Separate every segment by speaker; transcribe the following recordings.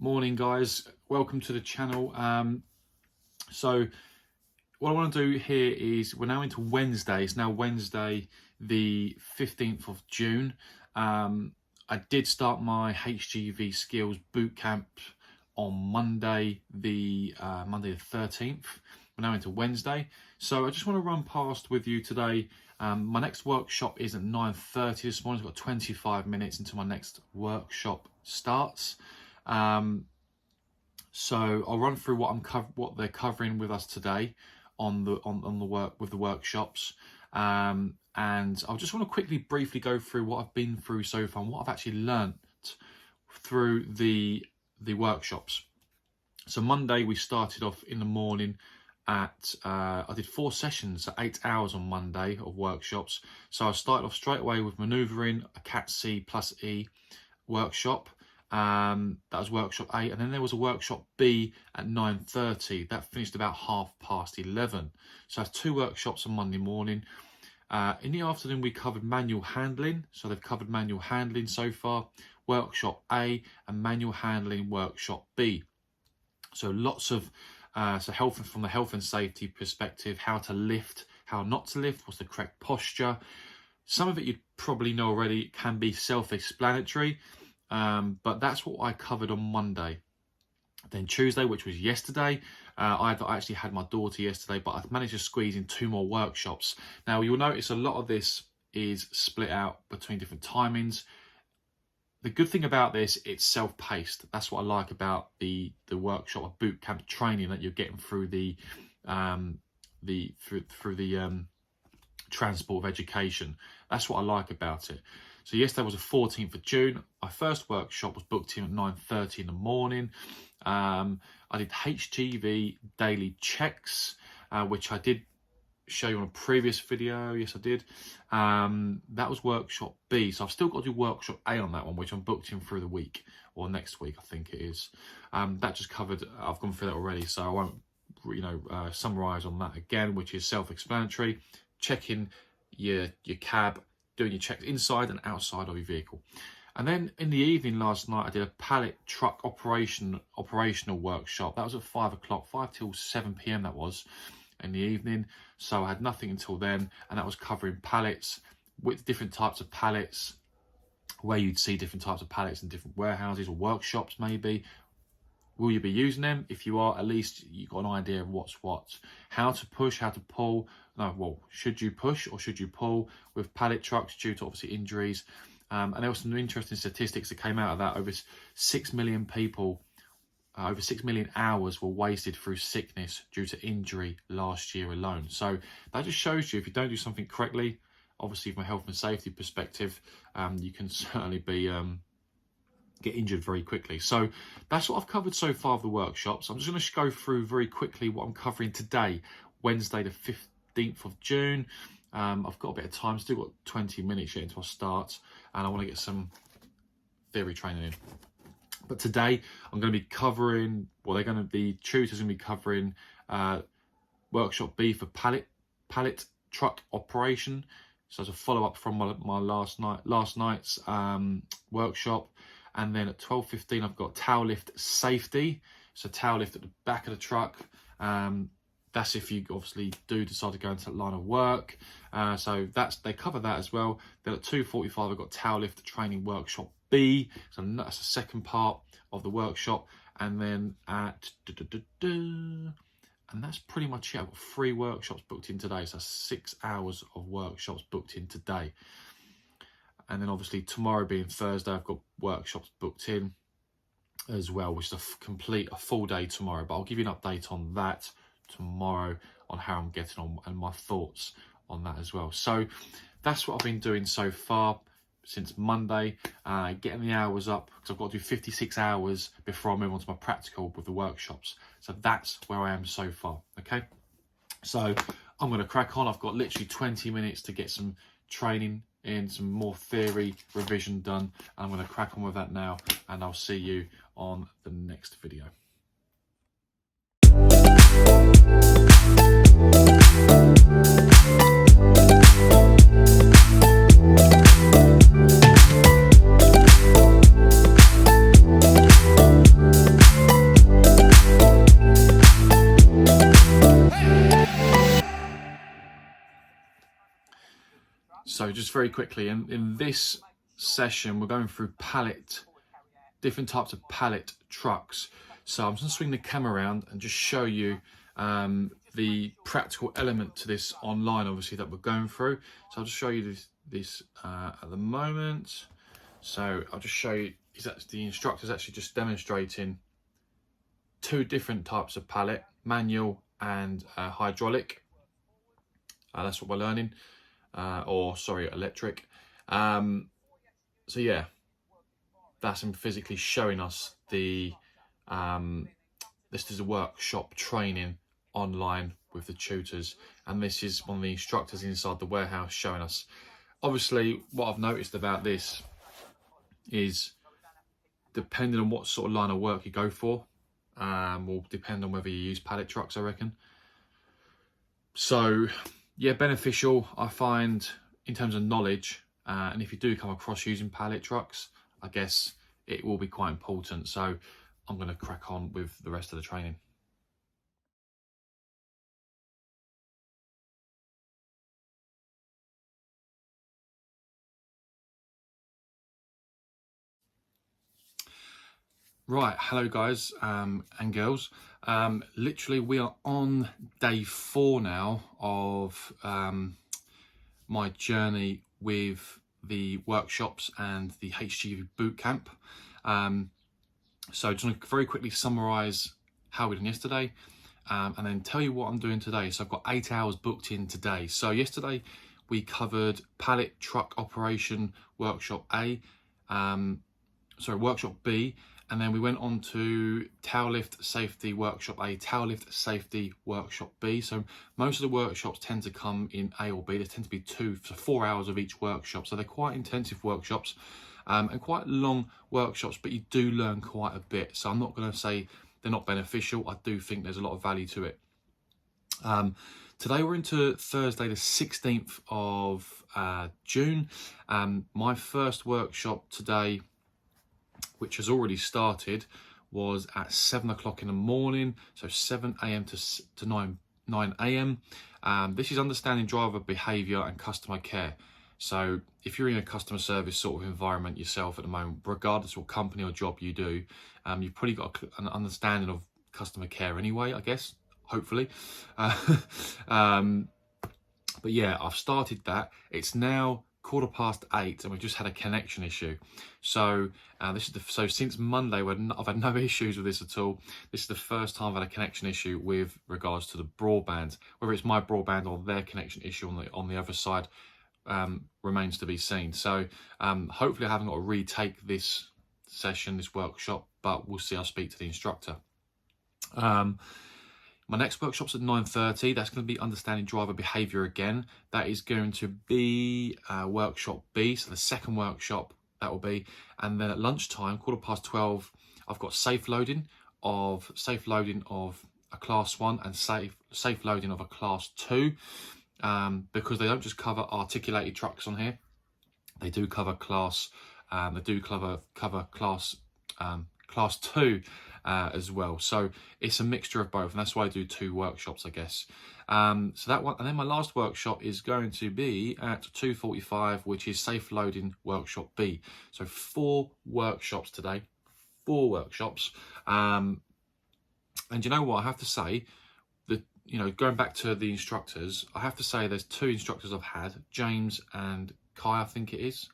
Speaker 1: Morning guys, welcome to the channel. So what I want to do here is we're now into Wednesday. It's now Wednesday the 15th of June. I did start my HGV skills bootcamp on Monday the 13th. We're now into Wednesday, so I just want to run past with you today. My next workshop is at 9:30 this morning. I've got 25 minutes until my next workshop starts. So I'll run through what they're covering with us today on the workshops, and I just want to briefly go through what I've been through so far and what I've actually learnt through the workshops. So Monday we started off in the morning at I did 4 sessions at 8 hours on Monday of workshops. So I started off straight away with manoeuvring, a Cat C plus E workshop. That was workshop A, and then there was a workshop B at 9:30. That finished about 11:30. So I have 2 workshops on Monday morning. In the afternoon we covered manual handling, so they've covered manual handling so far, workshop A, and manual handling workshop B. So lots of from the health and safety perspective, how to lift, how not to lift, what's the correct posture. Some of it you probably know already. It can be self-explanatory. But that's what I covered on Monday. Then Tuesday, which was yesterday, I actually had my daughter yesterday, but I've managed to squeeze in 2 more workshops. Now you'll notice a lot of this is split out between different timings. The good thing about this, it's self-paced. That's what I like about the workshop of bootcamp training that you're getting through the transport of education. That's what I like about it. So yesterday was the 14th of June. My first workshop was booked in at 9:30 in the morning. I did HGV Daily Checks, which I did show you on a previous video. Yes, I did. That was workshop B. So I've still got to do workshop A on that one, which I'm booked in through the week, or next week, I think it is. That just covered, I've gone through that already, so I won't summarise on that again, which is self-explanatory. Checking your cab, doing your checks inside and outside of your vehicle. And then in the evening last night, I did a pallet truck operational workshop. That was at 5 o'clock, 5 till 7 p.m. that was in the evening. So I had nothing until then, and that was covering pallets with different types of pallets, where you'd see different types of pallets in different warehouses or workshops maybe. Will you be using them? If you are, at least you've got an idea of what's what. How to push, how to pull. No, well, should you push or should you pull with pallet trucks due to obviously injuries? And there were some interesting statistics that came out of that. Over 6 million people, over 6 million hours were wasted through sickness due to injury last year alone. So that just shows you, if you don't do something correctly, obviously from a health and safety perspective, you can certainly be get injured very quickly. So that's what I've covered so far of the workshops. I'm just going to go through very quickly what I'm covering today, Wednesday the 15th of June. I've got a bit of time, still got 20 minutes yet until I start, and I want to get some theory training in. But today I'm going to be covering, the tutors are going to be covering workshop B for pallet truck operation. So as a follow-up from my last night's workshop. And then at 12:15, I've got tail lift safety. So tail lift at the back of the truck. That's if you obviously do decide to go into that line of work. So they cover that as well. Then at 2:45, I've got tail lift training workshop B. So that's the second part of the workshop. And then at and that's pretty much it. I've got 3 workshops booked in today. So 6 hours of workshops booked in today. And then obviously tomorrow being Thursday, I've got workshops booked in as well, which is a full day tomorrow. But I'll give you an update on that tomorrow, on how I'm getting on and my thoughts on that as well. So that's what I've been doing so far since Monday, getting the hours up, because I've got to do 56 hours before I move on to my practical with the workshops. So that's where I am so far, okay? So I'm going to crack on. I've got literally 20 minutes to get some training in, some more theory revision done. I'm going to crack on with that now, and I'll see you on the next video. just very quickly, in this session, we're going through different types of pallet trucks. So I'm just going to swing the camera around and just show you the practical element to this online, obviously, that we're going through. So I'll just show you this at the moment. So I'll just show you, the instructor's actually just demonstrating two different types of pallet, manual and hydraulic. That's what we're learning, electric. So yeah, that's him physically showing us this is a workshop training online with the tutors, and this is one of the instructors inside the warehouse showing us. Obviously, what I've noticed about this is, depending on what sort of line of work you go for, will depend on whether you use pallet trucks, I reckon. So yeah, beneficial, I find, in terms of knowledge, and if you do come across using pallet trucks, I guess it will be quite important. So I'm going to crack on with the rest of the training. Right, hello guys and girls. Literally, we are on day 4 now of my journey with the workshops and the HGV Bootcamp. So just want to very quickly summarise how we done yesterday, and then tell you what I'm doing today. So I've got 8 hours booked in today. So yesterday we covered pallet truck operation workshop workshop B, and then we went on to tail lift safety workshop A, tail lift safety workshop B. So most of the workshops tend to come in A or B. There tend to be 4 hours of each workshop. So they're quite intensive workshops and quite long workshops, but you do learn quite a bit. So I'm not going to say they're not beneficial. I do think there's a lot of value to it. Today we're into Thursday the 16th of June. My first workshop today, which has already started, was at 7 o'clock in the morning, so 7 a.m. to 9 a.m. This is understanding driver behaviour and customer care. So if you're in a customer service sort of environment yourself at the moment, regardless of what company or job you do, you've probably got an understanding of customer care anyway, I guess, hopefully. But yeah, I've started that. It's now 8:15 and we've just had a connection issue. So since Monday, I've had no issues with this at all. This is the first time I've had a connection issue with regards to the broadband. Whether it's my broadband or their connection issue on the other side remains to be seen. So hopefully I haven't got to retake this session, this workshop, but we'll see. I'll speak to the instructor. My next workshop's at 9:30. That's going to be understanding driver behaviour again. That is going to be workshop B, so the second workshop that will be. And then at lunchtime, 12:15, I've got safe loading of a class 1 and safe loading of a class 2, because they don't just cover articulated trucks on here. They do cover class. They do cover class 2 as well. So it's a mixture of both, and that's why I do 2 workshops, I guess. So that one, and then my last workshop is going to be at 2:45, which is safe loading workshop B. So 4 workshops today, 4 workshops. And you know what, I have to say that, going back to the instructors, I have to say there's 2 instructors I've had, James and Kai, I think it is.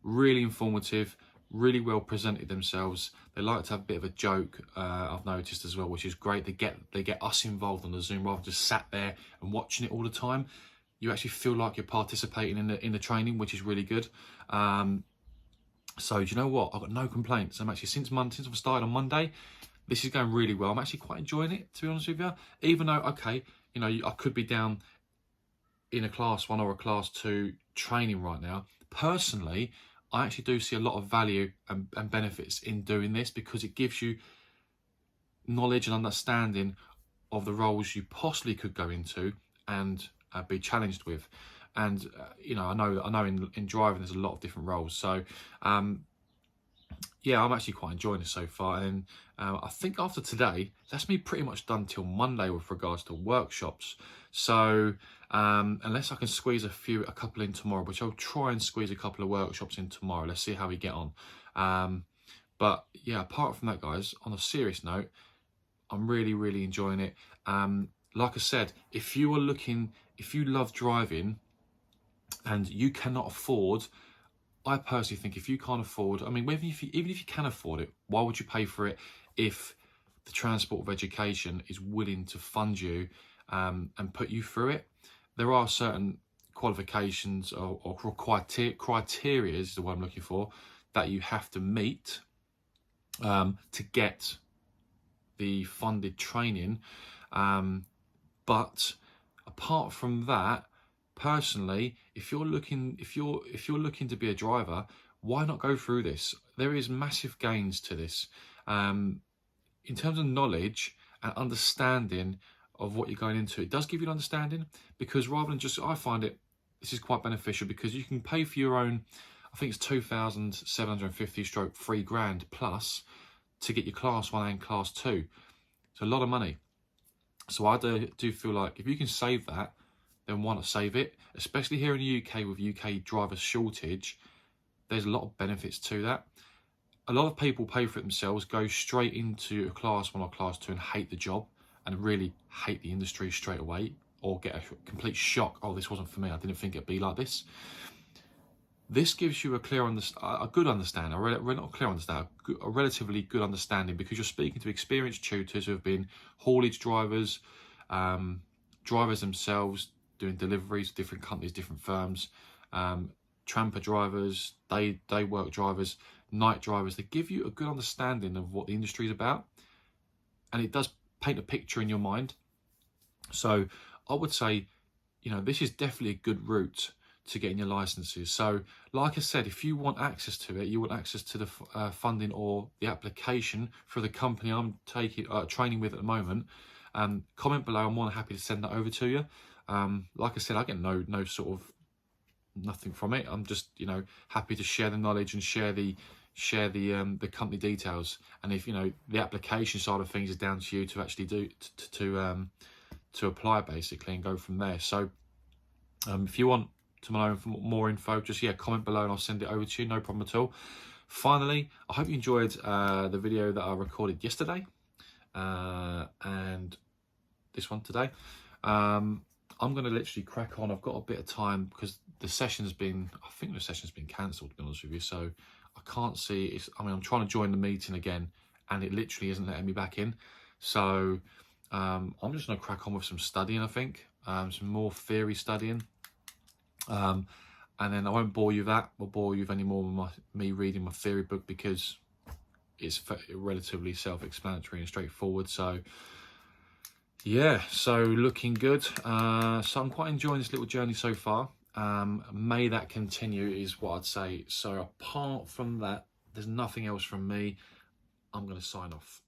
Speaker 1: Really informative, really well presented themselves. They like to have a bit of a joke, I've noticed as well, which is great. They get us involved on the Zoom rather than just sat there and watching it all the time. You actually feel like you're participating in the training, which is really good. So do you know what? I've got no complaints. I'm actually, since I've started on Monday, this is going really well. I'm actually quite enjoying it, to be honest with you. Even though, okay, I could be down in a class 1 or a class 2 training right now. Personally, I actually do see a lot of value and benefits in doing this, because it gives you knowledge and understanding of the roles you possibly could go into and be challenged with. And I know in driving there's a lot of different roles. So yeah, I'm actually quite enjoying this so far. And I think after today, that's me pretty much done till Monday with regards to workshops. So unless I can squeeze a couple in tomorrow, which I'll try and squeeze a couple of workshops in tomorrow. Let's see how we get on. But yeah, apart from that, guys, on a serious note, I'm really enjoying it. Like I said, if you love driving and you cannot afford, I personally think if you can't afford, I mean, even if you can afford it, why would you pay for it if the Transport of Education is willing to fund you and put you through it? There are certain qualifications or criteria is the word I'm looking for, that you have to meet to get the funded training. But apart from that, personally, if you're looking to be a driver, why not go through this? There is massive gains to this in terms of knowledge and understanding of what you're going into. It does give you an understanding, because rather than just, I find this is quite beneficial, because you can pay for your own, I think it's 2,750 stroke £3,000 plus to get your class 1 and class 2. It's a lot of money. So I do feel like if you can save that, then why not save it? Especially here in the UK with UK driver shortage, there's a lot of benefits to that. A lot of people pay for it themselves, go straight into a class 1 or class 2 and hate the job and really hate the industry straight away, or get a complete shock. Oh, this wasn't for me. I didn't think it'd be like this. This gives you a good understanding, a relatively good understanding, because you're speaking to experienced tutors who have been haulage drivers, drivers themselves doing deliveries, different companies, different firms, tramper drivers, day work drivers, night drivers. They give you a good understanding of what the industry is about, and it does paint a picture in your mind. So I would say, this is definitely a good route to getting your licenses. So like I said, if you want access to it, you want access to the funding or the application for the company I'm training with at the moment, comment below. I'm more than happy to send that over to you. Like I said, I get no sort of nothing from it. I'm just happy to share the knowledge and share the company details. And if the application side of things is down to you to actually do to apply basically and go from there. So if you want to know more info, just comment below and I'll send it over to you, no problem at all. Finally, I hope you enjoyed the video that I recorded yesterday and this one today. I'm going to literally crack on. I've got a bit of time because I think the session's been cancelled, to be honest with you, so I can't see. I'm trying to join the meeting again and it literally isn't letting me back in. So I'm just going to crack on with some studying, I think, some more theory studying. And then I won't bore you with any more with me reading my theory book, because it's relatively self-explanatory and straightforward. So yeah, so looking good. So I'm quite enjoying this little journey so far. May that continue is what I'd say. So apart from that, there's nothing else from me. I'm going to sign off.